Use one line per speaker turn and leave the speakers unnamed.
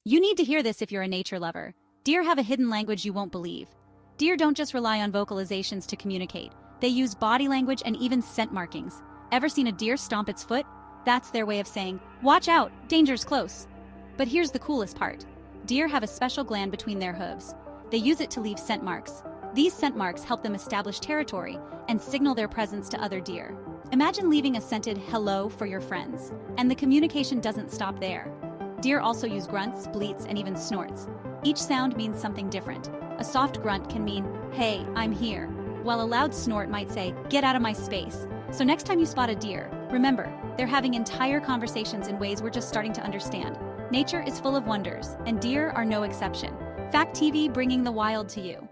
You need to hear this if you're a nature lover. Deer have a hidden language you won't believe. Deer don't just rely on vocalizations to communicate. They use body language and even scent markings. Ever seen a deer stomp its foot? That's their way of saying, "Watch out, danger's close." But here's the coolest part. Deer have a special gland between their hooves. They use it to leave scent marks. These scent marks help them establish territory and signal their presence to other deer. Imagine leaving a scented hello for your friends. And the communication doesn't stop there. Deer also use grunts, bleats, and even snorts. Each sound means something different. A soft grunt can mean, "Hey, I'm here," while a loud snort might say, "Get out of my space." So next time you spot a deer, remember, they're having entire conversations in ways we're just starting to understand. Nature is full of wonders, and deer are no exception. Fact TV bringing the wild to you.